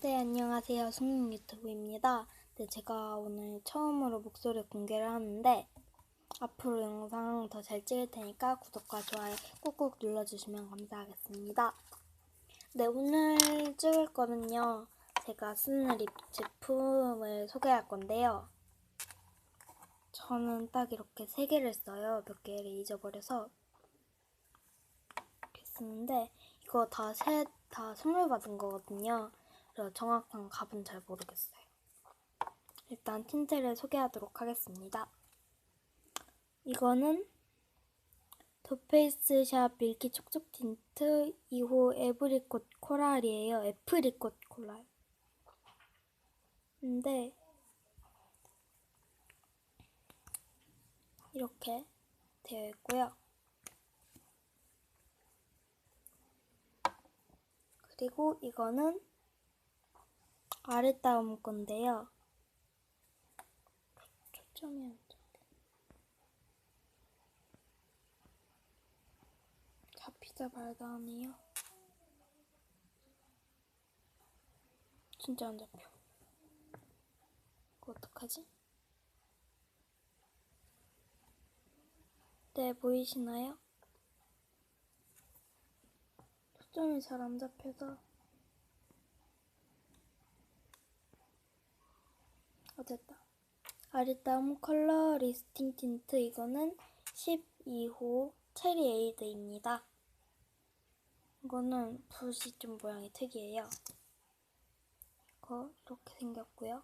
네, 안녕하세요. 승용 유튜브입니다. 네, 제가 오늘 처음으로 목소리 공개를 하는데 앞으로 영상 더 잘 찍을 테니까 구독과 좋아요 꾹꾹 눌러주시면 감사하겠습니다. 네, 오늘 찍을 거는요. 제가 쓰는 립 제품을 소개할 건데요. 저는 딱 이렇게 3개를 써요. 몇 개를 잊어버려서 이렇게 쓰는데 이거 다 선물 받은 거거든요. 그래서 정확한 값은 잘 모르겠어요. 일단 틴트를 소개하도록 하겠습니다. 이거는 더페이스샵 밀키 촉촉 틴트 2호 애프리꽃 코랄이에요. 애프리꽃 코랄. 근데 이렇게 되어 있고요. 그리고 이거는 아랫다움 건데요. 초점이 안 잡혀. 잡히자 말도 안 해요. 진짜 안 잡혀. 이거 어떡하지? 네, 보이시나요? 초점이 잘 안 잡혀서. 됐다. 아리따움 컬러 리스팅 틴트 이거는 12호 체리 에이드입니다. 이거는 붓이 좀 모양이 특이해요. 이거 이렇게 생겼고요.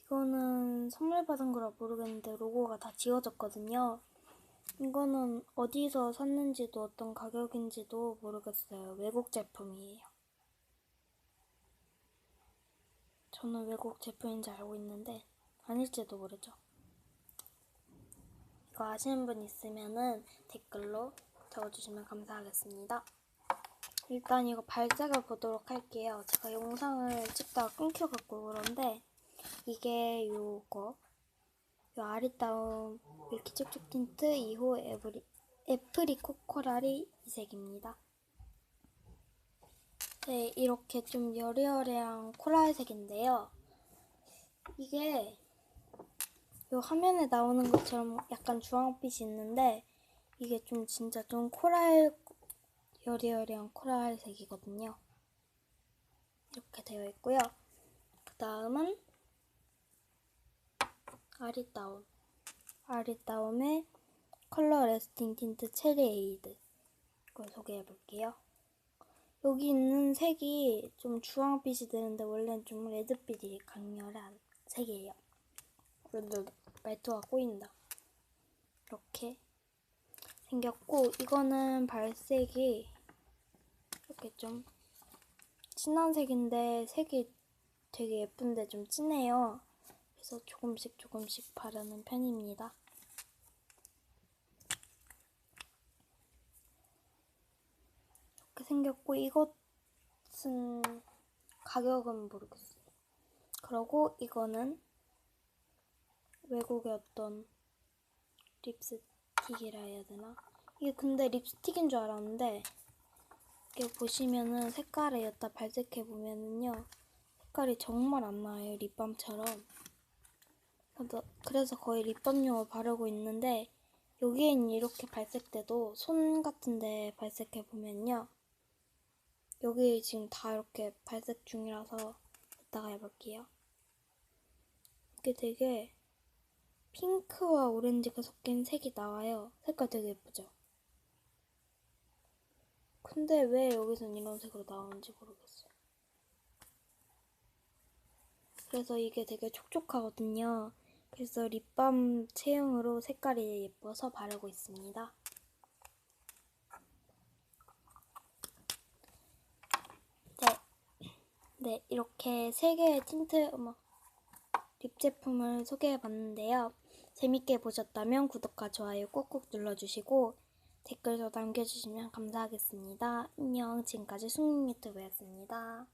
이거는 선물 받은 거라 모르겠는데 로고가 다 지워졌거든요. 이거는 어디서 샀는지도 어떤 가격인지도 모르겠어요. 외국 제품이에요. 저는 외국 제품인 줄 알고 있는데 아닐지도 모르죠. 이거 아시는 분 있으면은 댓글로 적어주시면 감사하겠습니다. 일단 이거 발색을 보도록 할게요. 제가 영상을 찍다가 끊겨갖고 그런데 이게 요 아리따움 밀키 촉촉 틴트 2호 애프리꽃 코랄이 이 색입니다. 네, 이렇게 좀 여리여리한 코랄색인데요. 이게 요 화면에 나오는 것처럼 약간 주황빛이 있는데 이게 좀 진짜 좀 여리여리한 코랄색이거든요. 이렇게 되어 있고요. 그 다음은 아리따움의 컬러 레스팅 틴트 체리 에이드 이걸 소개해 볼게요. 여기 있는 색이 좀 주황빛이 되는데 원래는 좀 레드빛이 강렬한 색이에요. 말투가 꼬인다. 이렇게 생겼고 이거는 발색이 이렇게 좀 진한 색인데 색이 되게 예쁜데 좀 진해요. 그래서 조금씩 바르는 편입니다. 이렇게 생겼고 이것은 가격은 모르겠어요. 그리고 이거는 외국의 어떤 립스틱이라 해야 되나? 이게 근데 립스틱인 줄 알았는데 이렇게 보시면은 색깔을 여기다 발색해 보면은요 색깔이 정말 안 나와요. 립밤처럼. 그래서 거의 립밤용으로 바르고 있는데 여기엔 이렇게 발색돼도 손 같은데 발색해 보면요 여기 지금 다 이렇게 발색 중이라서 이따가 해볼게요. 이게 되게 핑크와 오렌지가 섞인 색이 나와요. 색깔 되게 예쁘죠? 근데 왜 여기선 이런 색으로 나오는지 모르겠어요. 그래서 이게 되게 촉촉하거든요. 그래서 립밤 체형으로 색깔이 예뻐서 바르고 있습니다. 네, 이렇게 3개의 틴트 립 제품을 소개해봤는데요. 재밌게 보셨다면 구독과 좋아요 꾹꾹 눌러주시고 댓글도 남겨주시면 감사하겠습니다. 안녕, 지금까지 승용 유튜브였습니다.